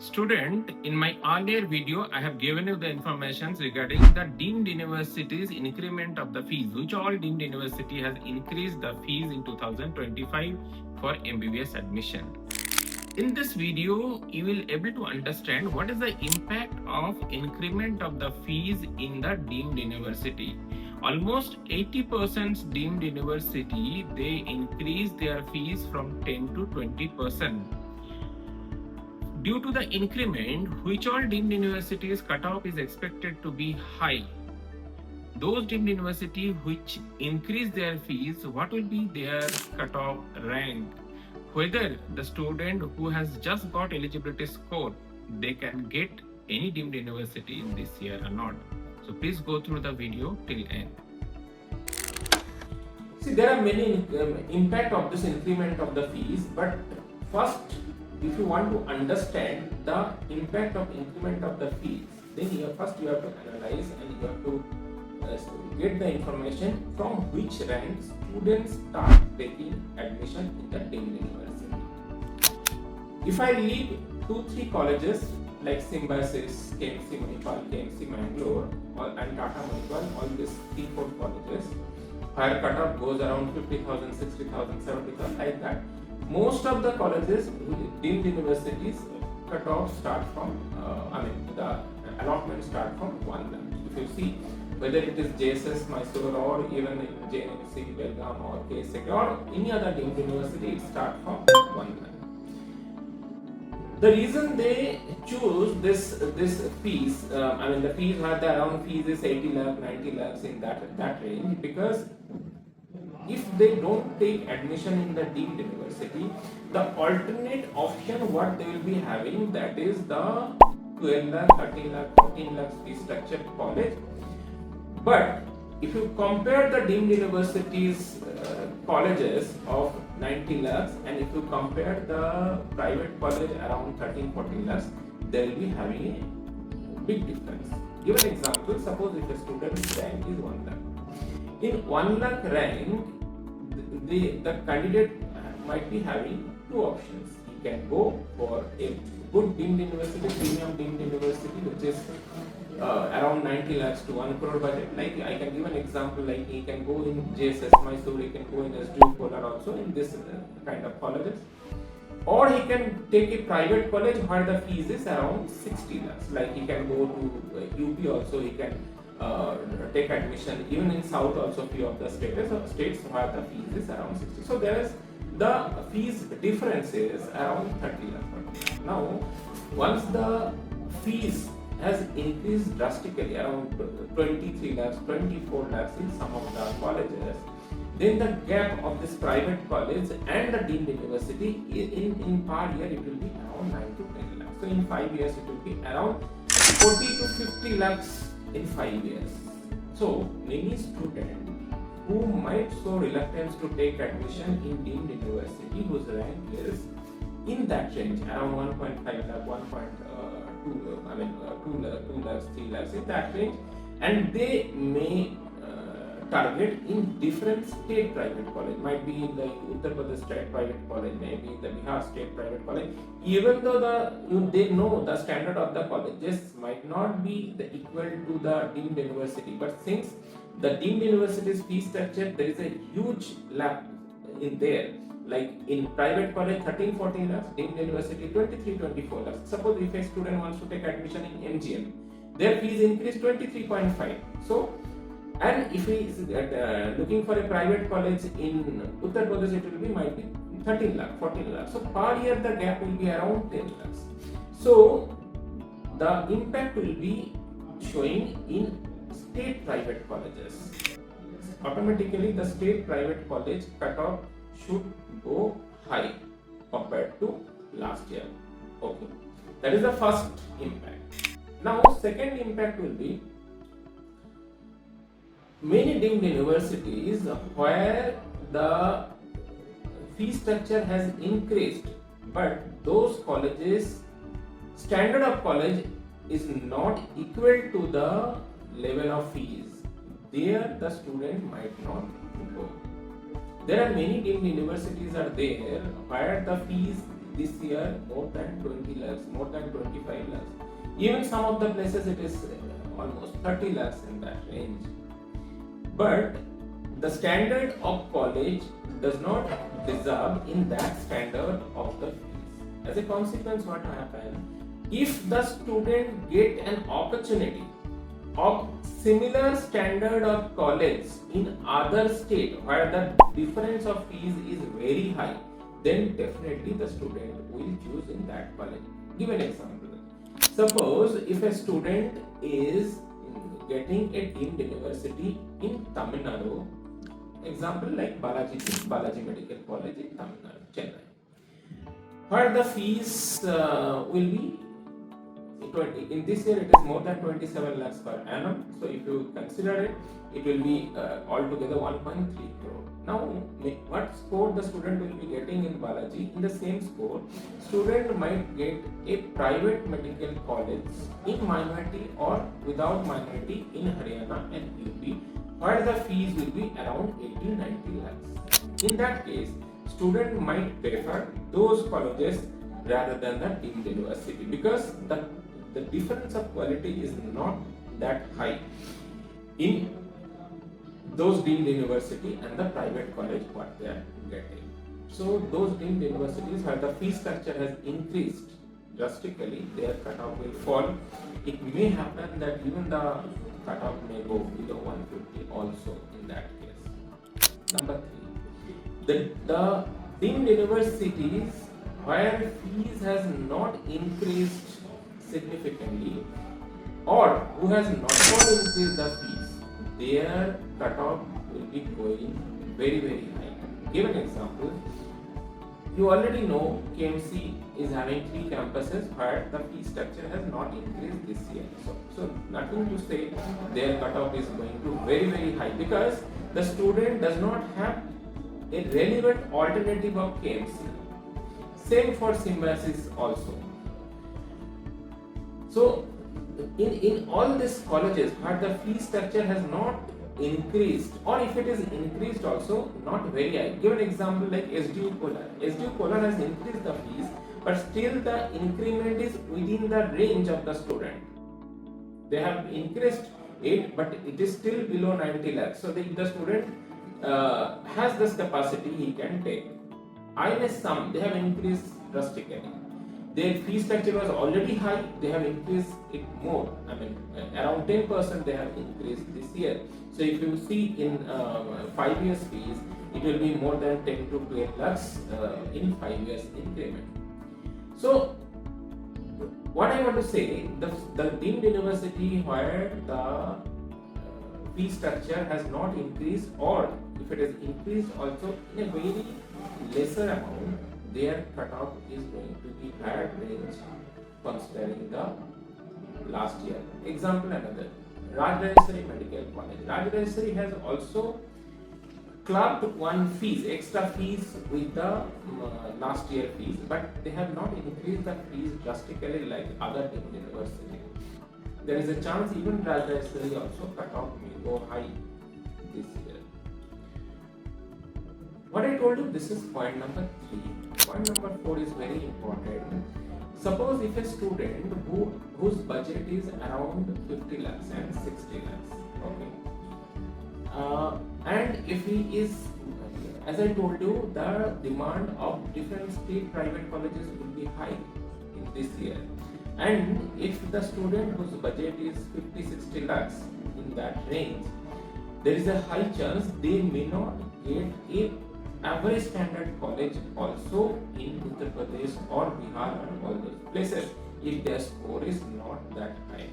Student, in my earlier video, I have given you the information regarding the deemed universities increment of the fees, which all deemed university has increased the fees in 2025 for MBBS admission. In this video, you will able to understand what is the impact of increment of the fees in the deemed university. Almost 80% deemed university, they increase their fees from 10 to 20%. Due to the increment, which all deemed universities cutoff is expected to be high. Those deemed universities which increase their fees, what will be their cutoff rank? Whether the student who has just got eligibility score, they can get any deemed university in this year or not. So please go through the video till end. See, there are many impact of this increment of the fees, but first, if you want to understand the impact of increment of the fees, then you have to analyze and you have to get the information from which rank students start taking admission in the deemed university. If I leave 2-3 colleges like Symbiosis, KMC Manipal, KMC Mangalore, and Tata Manipal, all these 3-4 colleges, where cutoff goes around 50,000, 60,000, 70,000, like that. Most of the colleges, deemed universities, cutoff start from, the allotment start from 1 lakh. If you see, whether it is JSS, Mysore, or even JNMC, Belgaum, or KSEC, or any other deemed university, it starts from 1 lakh. The reason they choose this fees, the fees where the around fees is 80 lakh, 90 lakhs in that range, because if they don't take admission in the deemed university, the alternate option what they will be having, that is the 12 lakh, 13 lakh, 14 lakh fee structure college. But if you compare the deemed universities colleges of 90 lakhs and if you compare the private college around 13-14 lakhs, they will be having a big difference. Give an example. Suppose if a student's rank is 1 lakh. In 1 lakh rank, the candidate might be having 2 options. He can go for a good deemed university, premium deemed university, which is around 90 lakhs to 1 crore budget. Like I can give an example, like he can go in JSS Mysore, he can go in SDU Polar also in this kind of colleges. Or he can take a private college where the fees is around 60 lakhs. Like he can go to UP also, he can take admission. Even in South also, few of the states where the fees is around 60. So there is the fees difference is around 30 lakhs. Now, once the fees has increased drastically around 23 lakhs, 24 lakhs in some of the colleges, then the gap of this private college and the deemed university in per year it will be around 9 to 10 lakhs. So in 5 years it will be around 40 to 50 lakhs in 5 years. So many students who might show reluctance to take admission in deemed university whose rank is in that range around 1.5 lakh, 2 lakhs, 3 lakhs, in that range, and they may target in different state private college. Might be in the Uttar Pradesh state private college, maybe in the Bihar state private college. Even though they know the standard of the colleges might not be equal to the deemed university, but since the deemed university's fee structure, there is a huge gap in there. Like in private college 13-14 lakhs, deemed university 23-24 lakhs. Suppose if a student wants to take admission in MGM, their fees increase 23.5. So, and if he is looking for a private college in Uttar Pradesh, it will be might be 13 lakh, 14 lakhs. So per year the gap will be around 10 lakhs. So the impact will be showing in state private colleges. Automatically the state private college cutoff should go high compared to last year. Okay, that is the first impact. Now second impact will be many deemed universities where the fee structure has increased, but those colleges standard of college is not equal to the level of fees. There the student might not go. There are many deemed universities are there where the fees this year more than 20 lakhs, more than 25 lakhs. Even some of the places it is almost 30 lakhs in that range. But the standard of college does not deserve in that standard of the fees. As a consequence, what happens? If the student get an opportunity of similar standard of college in other state where the difference of fees is very high, then definitely the student will choose in that college. Give an example. Suppose if a student is getting a deemed university in Tamil Nadu, example like Balaji Medical College in Tamil Nadu, Chennai, where the fees will be 20. In this year it is more than 27 lakhs per annum. So if you consider it, it will be altogether 1.3 crore. Now, what score the student will be getting in Balaji? In the same score, student might get a private medical college in minority or without minority in Haryana and UP, where the fees will be around 80-90 lakhs. In that case, student might prefer those colleges rather than the deemed university, because the difference of quality is not that high in those deemed university and the private college what they are getting. So those deemed universities where the fee structure has increased drastically, their cutoff will fall. It may happen that even the cutoff may go below 150 also in that case. Number 3, the deemed universities where fees has not increased significantly or who has not increased the fees, their cutoff will be going very high. Give an example. You already know KMC is having 3 campuses where the fee structure has not increased this year. So nothing to say their cutoff is going to very high, because the student does not have a relevant alternative of KMC. Same for Symbiosis also. So in all these colleges where the fee structure has not increased, or if it is increased also not very high. Give an example like SDU Kolar. SDU Kolar has increased the fees, but still the increment is within the range of the student. They have increased it, but it is still below 90 lakhs. So the student has this capacity, he can take. INS-SAM, they have increased drastically. Their fee structure was already high, they have increased it more. I mean, around 10% they have increased this year. So if you see in 5 years fees, it will be more than 10 to 12 lakhs in 5 years increment. So what I want to say, the deemed university where the fee structure has not increased, or if it has increased also in a very lesser amount, their cutoff is going to be higher range considering the last year. Example another, Rajrajeshwari Medical College. Rajrajeshwari has also clubbed one fees, extra fees with the last year fees, but they have not increased the fees drastically like other deemed universities. There is a chance even Rajrajeshwari also cutoff may go high this year. What I told you, this is point number 3. Point number 4 is very important. Suppose if a student whose budget is around 50 lakhs and 60 lakhs, okay, and if he is, as I told you, the demand of different state private colleges will be high in this year, and if the student whose budget is 50-60 lakhs in that range, there is a high chance they may not get a average standard college also in Uttar Pradesh or Bihar and all those places if their score is not that high.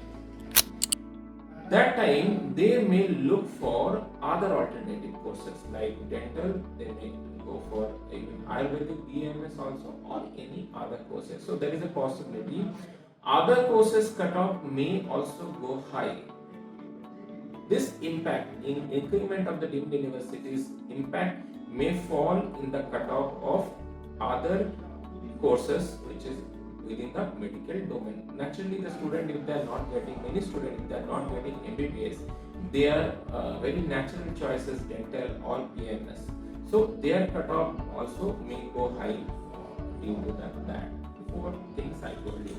That time they may look for other alternative courses like dental, they may go for even Ayurvedic BMS also, or any other courses. So there is a possibility other courses cutoff may also go high. This impact in increment of the deemed universities impact may fall in the cutoff of other courses which is within the medical domain. Naturally, the student, if they are not getting, many students, if they are not getting MBBS, their very natural choices dental or PMS. So their cutoff also may go high into that 4 things I told you.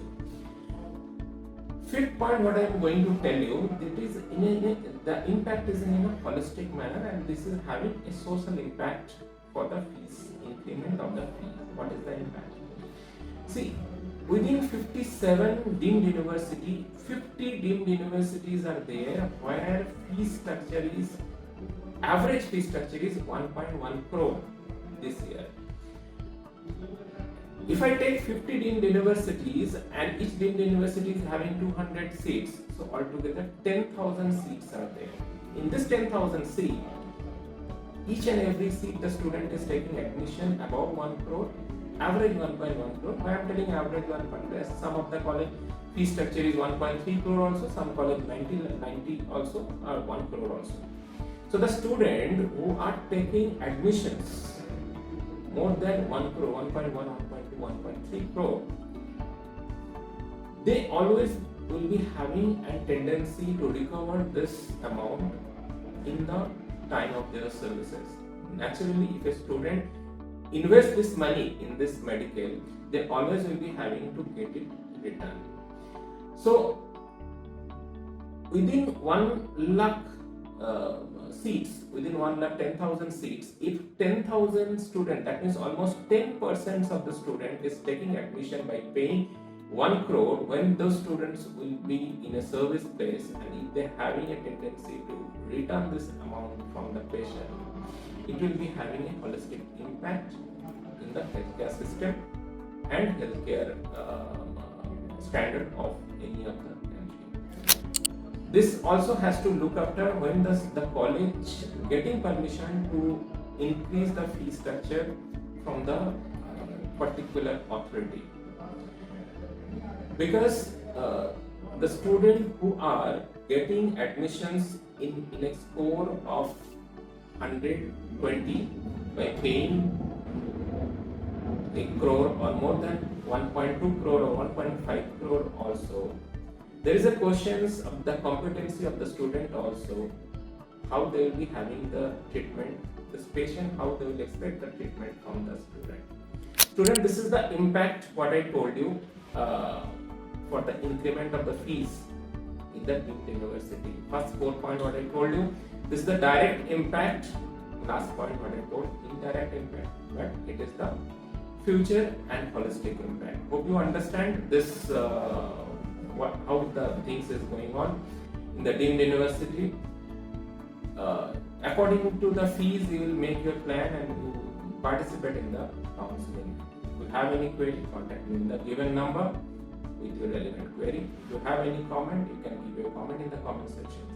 Fifth point, what I am going to tell you, it is the impact is in a holistic manner, and this is having a social impact for the fees, increment of the fee. What is the impact? See, within 57 deemed university, 50 deemed universities are there where fee structure is, average fee structure is 1.1 crore this year. If I take 50 deemed universities and each deemed university is having 200 seats, so altogether 10,000 seats are there. In this 10,000 seats, each and every seat the student is taking admission above 1 crore, average 1.1 crore. Why I am telling average 1.1, some of the college fee structure is 1.3 crore also, some college 90 also, or 1 crore also. So the student who are taking admissions more than 1 crore, 1.1, 1.2, 1.3 crore, they always will be having a tendency to recover this amount in the time of their services. Naturally, if a student invests this money in this medical, they always will be having to get it returned. So, within 1 lakh seats, within 1 lakh 10,000 seats, if 10,000 students, that means almost 10% of the student is taking admission by paying 1 crore, when those students will be in a service place, and if they are having a tendency to return this amount from the patient, it will be having a holistic impact in the healthcare system and healthcare standard of any of the country. This also has to look after when the college getting permission to increase the fee structure from the particular authority. Because the students who are getting admissions in a score of 120 by paying a crore or more than 1.2 crore or 1.5 crore also, there is a questions of the competency of the student also, how they will be having the treatment, this patient, how they will expect the treatment from the student. Student, this is the impact what I told you for the increment of the fees in the deemed university. First 4 point what I told you, this is the direct impact. Last point what I told, indirect impact, but it is the future and holistic impact. Hope you understand this, how the things is going on in the deemed university. According to the fees, you will make your plan and you participate in the counseling. If you have any query, contact me in the given number with your relevant query. If you have any comment, you can give your comment in the comment section.